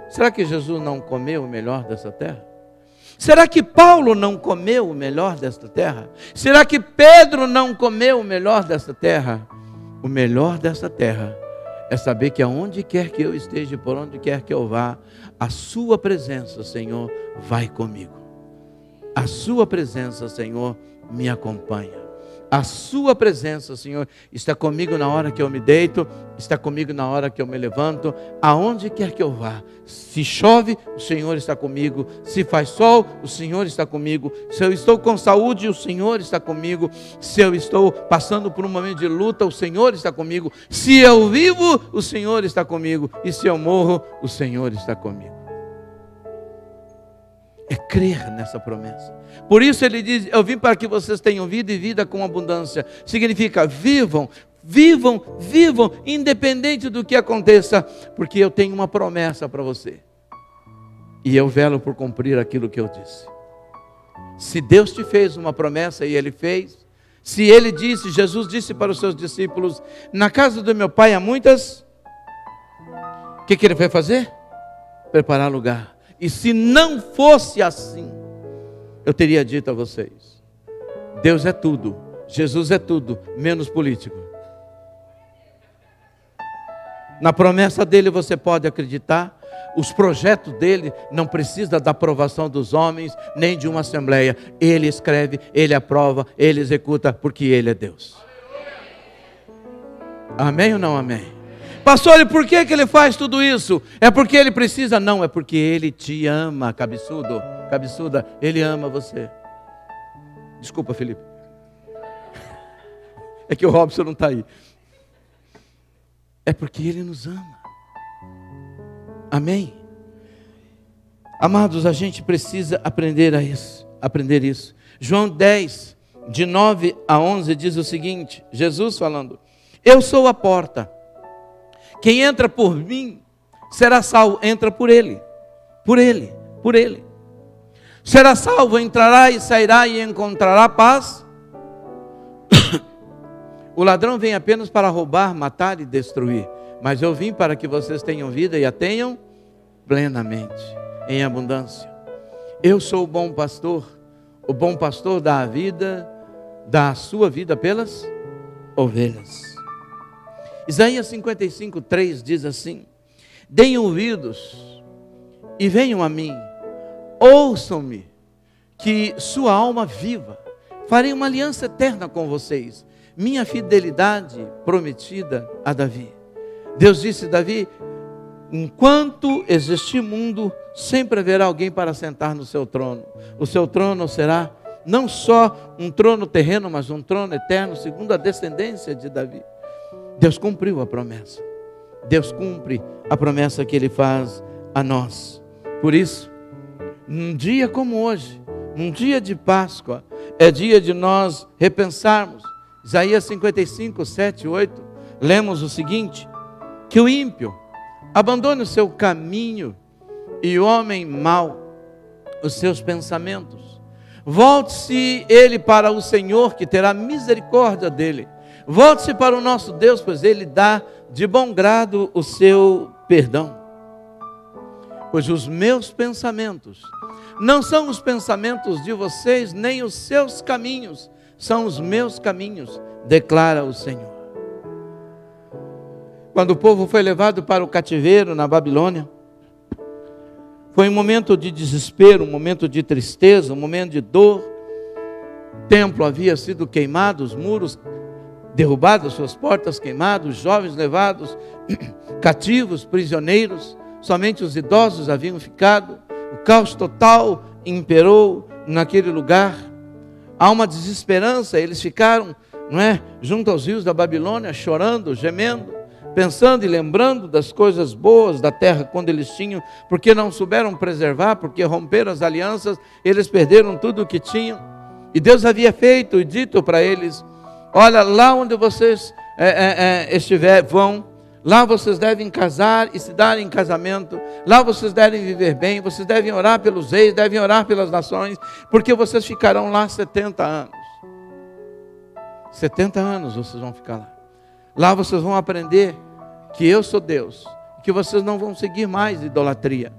Será que Jesus não comeu o melhor dessa terra? Será que Paulo não comeu o melhor desta terra? Será que Pedro não comeu o melhor desta terra? O melhor dessa terra é saber que aonde quer que eu esteja, por onde quer que eu vá, a sua presença, Senhor, vai comigo. A sua presença, Senhor, me acompanha. A sua presença, Senhor, está comigo na hora que eu me deito, está comigo na hora que eu me levanto, aonde quer que eu vá. Se chove, o Senhor está comigo. Se faz sol, o Senhor está comigo. Se eu estou com saúde, o Senhor está comigo. Se eu estou passando por um momento de luta, o Senhor está comigo. Se eu vivo, o Senhor está comigo. E se eu morro, o Senhor está comigo. É crer nessa promessa. Por isso ele diz: eu vim para que vocês tenham vida e vida com abundância. Significa vivam, vivam, vivam, independente do que aconteça, porque eu tenho uma promessa para você. E eu velo por cumprir aquilo que eu disse. Se Deus te fez uma promessa e Ele fez, se Ele disse, Jesus disse para os seus discípulos: na casa do meu Pai há muitas, o que Ele vai fazer? Preparar lugar. E se não fosse assim, eu teria dito a vocês: Deus é tudo, Jesus é tudo, menos político. Na promessa dele você pode acreditar. Os projetos dele não precisam da aprovação dos homens, nem de uma assembleia. Ele escreve, ele aprova, ele executa, porque ele é Deus. Amém ou não amém? Pastor, e por que ele faz tudo isso? É porque ele precisa? Não, é porque ele te ama, cabeçudo, cabeçuda, ele ama você. Desculpa, Felipe. É que o Robson não está aí. É porque ele nos ama. Amém? Amados, a gente precisa aprender isso. João 10, de 9 a 11, diz o seguinte, Jesus falando: eu sou a porta. Quem entra por mim será salvo. Entra por ele, por ele, por ele. Será salvo, entrará e sairá e encontrará paz. O ladrão vem apenas para roubar, matar e destruir. Mas eu vim para que vocês tenham vida e a tenham plenamente, em abundância. Eu sou o bom pastor. O bom pastor dá a vida, dá a sua vida pelas ovelhas. Isaías 55, 3 diz assim: deem ouvidos e venham a mim, ouçam-me, que sua alma viva. Farei uma aliança eterna com vocês, minha fidelidade prometida a Davi. Deus disse a Davi: enquanto existir mundo, sempre haverá alguém para sentar no seu trono. O seu trono será não só um trono terreno, mas um trono eterno, segundo a descendência de Davi. Deus cumpriu a promessa. Deus cumpre a promessa que Ele faz a nós. Por isso, num dia como hoje, num dia de Páscoa, é dia de nós repensarmos. Isaías 55, 7 e 8, lemos o seguinte: que o ímpio abandone o seu caminho e o homem mau os seus pensamentos. Volte-se ele para o Senhor, que terá misericórdia dele. Volte-se para o nosso Deus, pois Ele dá de bom grado o seu perdão. Pois os meus pensamentos não são os pensamentos de vocês, nem os seus caminhos são os meus caminhos, declara o Senhor. Quando o povo foi levado para o cativeiro na Babilônia, foi um momento de desespero, um momento de tristeza, um momento de dor. O templo havia sido queimado, os muros derrubados, suas portas queimadas, jovens levados cativos, prisioneiros, somente os idosos haviam ficado. O caos total imperou naquele lugar. Há uma desesperança, eles ficaram não é? Junto aos rios da Babilônia, chorando, gemendo, pensando e lembrando das coisas boas da terra quando eles tinham, porque não souberam preservar, porque romperam as alianças, eles perderam tudo o que tinham. E Deus havia feito e dito para eles: olha, lá onde vocês vão, lá vocês devem casar e se dar em casamento, lá vocês devem viver bem, vocês devem orar pelos reis, devem orar pelas nações, porque vocês ficarão lá 70 anos. 70 anos vocês vão ficar lá. Lá vocês vão aprender que eu sou Deus, que vocês não vão seguir mais idolatria.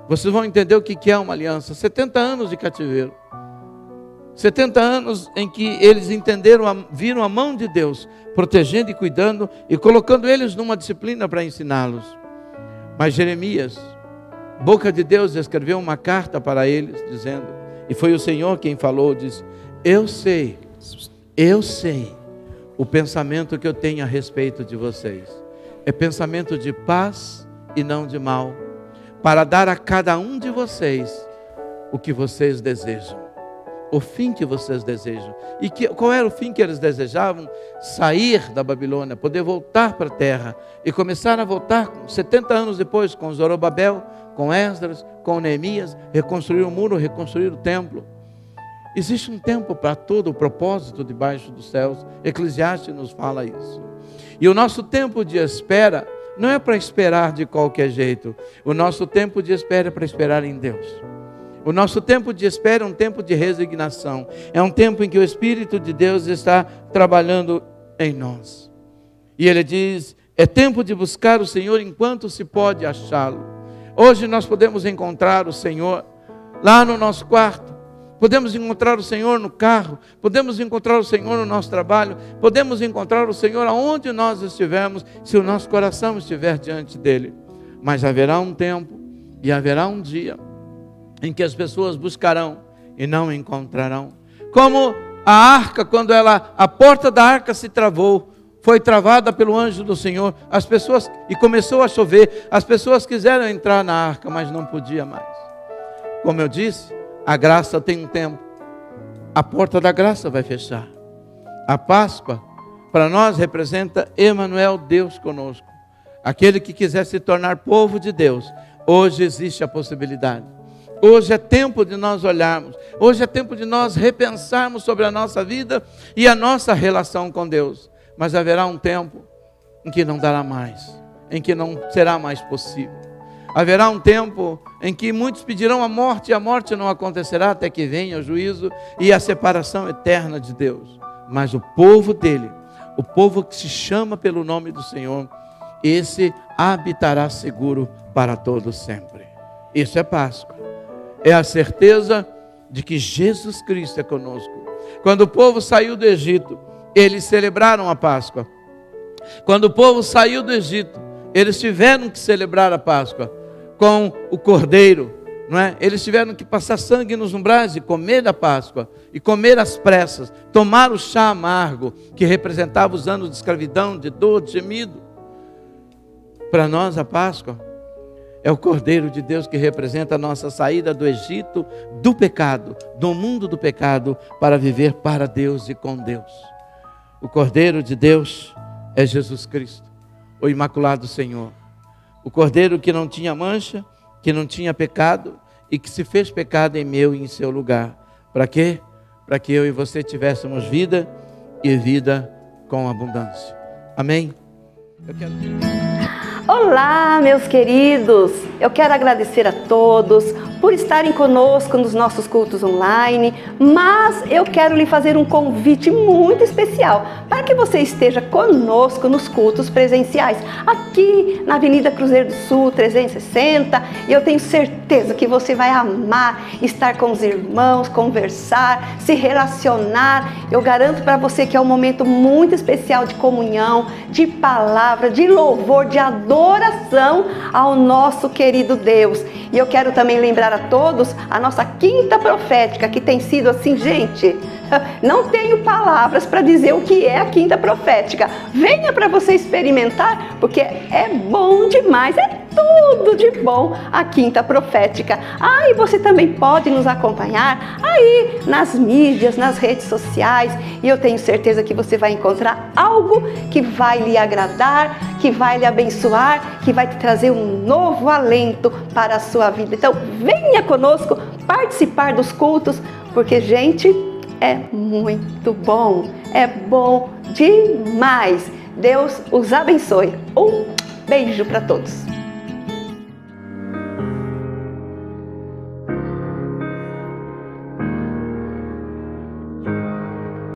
Vocês vão entender o que é uma aliança. 70 anos de cativeiro. 70 anos em que eles entenderam, viram a mão de Deus, protegendo e cuidando, e colocando eles numa disciplina para ensiná-los. Mas Jeremias, boca de Deus, escreveu uma carta para eles, dizendo, e foi o Senhor quem falou, diz: eu sei o pensamento que eu tenho a respeito de vocês. É pensamento de paz e não de mal, para dar a cada um de vocês o que vocês desejam, o fim que vocês desejam. E qual era o fim que eles desejavam? Sair da Babilônia, poder voltar para a terra, e começar a voltar 70 anos depois, com Zorobabel, com Esdras, com Neemias, reconstruir o muro, reconstruir o templo. Existe um tempo para todo o propósito debaixo dos céus. Eclesiastes nos fala isso. E o nosso tempo de espera não é para esperar de qualquer jeito. O nosso tempo de espera é para esperar em Deus. O nosso tempo de espera é um tempo de resignação. É um tempo em que o Espírito de Deus está trabalhando em nós. E Ele diz: é tempo de buscar o Senhor enquanto se pode achá-lo. Hoje nós podemos encontrar o Senhor lá no nosso quarto. Podemos encontrar o Senhor no carro, podemos encontrar o Senhor no nosso trabalho, podemos encontrar o Senhor aonde nós estivermos, se o nosso coração estiver diante dEle. Mas haverá um tempo e haverá um dia em que as pessoas buscarão e não encontrarão. Como a arca, quando a porta da arca se travou, foi travada pelo anjo do Senhor, as pessoas, e começou a chover, as pessoas quiseram entrar na arca, mas não podia mais. Como eu disse, a graça tem um tempo. A porta da graça vai fechar. A Páscoa, para nós, representa Emanuel, Deus conosco. Aquele que quiser se tornar povo de Deus, hoje existe a possibilidade. Hoje é tempo de nós olharmos. Hoje é tempo de nós repensarmos sobre a nossa vida e a nossa relação com Deus. Mas haverá um tempo em que não dará mais, em que não será mais possível. Haverá um tempo em que muitos pedirão a morte, e a morte não acontecerá até que venha o juízo e a separação eterna de Deus. Mas o povo dele, o povo que se chama pelo nome do Senhor, esse habitará seguro para todo sempre. Isso é Páscoa. É a certeza de que Jesus Cristo é conosco. Quando o povo saiu do Egito, eles celebraram a Páscoa. Quando o povo saiu do Egito, eles tiveram que celebrar a Páscoa com o cordeiro, não é? Eles tiveram que passar sangue nos umbrais e comer da Páscoa, e comer às pressas, tomar o chá amargo, que representava os anos de escravidão, de dor, de gemido. Para nós a Páscoa é o cordeiro de Deus que representa a nossa saída do Egito, do pecado, do mundo do pecado, para viver para Deus e com Deus. O cordeiro de Deus é Jesus Cristo, o Imaculado Senhor. O cordeiro que não tinha mancha, que não tinha pecado e que se fez pecado em meu e em seu lugar. Para quê? Para que eu e você tivéssemos vida e vida com abundância. Amém? Olá, meus queridos! Eu quero agradecer a todos por estarem conosco nos nossos cultos online, mas eu quero lhe fazer um convite muito especial para que você esteja conosco nos cultos presenciais, aqui na Avenida Cruzeiro do Sul, 360, e eu tenho certeza que você vai amar estar com os irmãos, conversar, se relacionar. Eu garanto para você que é um momento muito especial de comunhão, de palavra, de louvor, de adoração ao nosso querido Deus. E eu quero também lembrar a todos a nossa quinta profética, que tem sido assim, gente, não tenho palavras para dizer o que é a quinta profética. Venha para você experimentar, porque é bom demais, é tudo de bom a Quinta Profética. E você também pode nos acompanhar aí nas mídias, nas redes sociais, e eu tenho certeza que você vai encontrar algo que vai lhe agradar, que vai lhe abençoar, que vai te trazer um novo alento para a sua vida. Então, venha conosco participar dos cultos, porque, gente, é muito bom, é bom demais. Deus os abençoe. Um beijo para todos.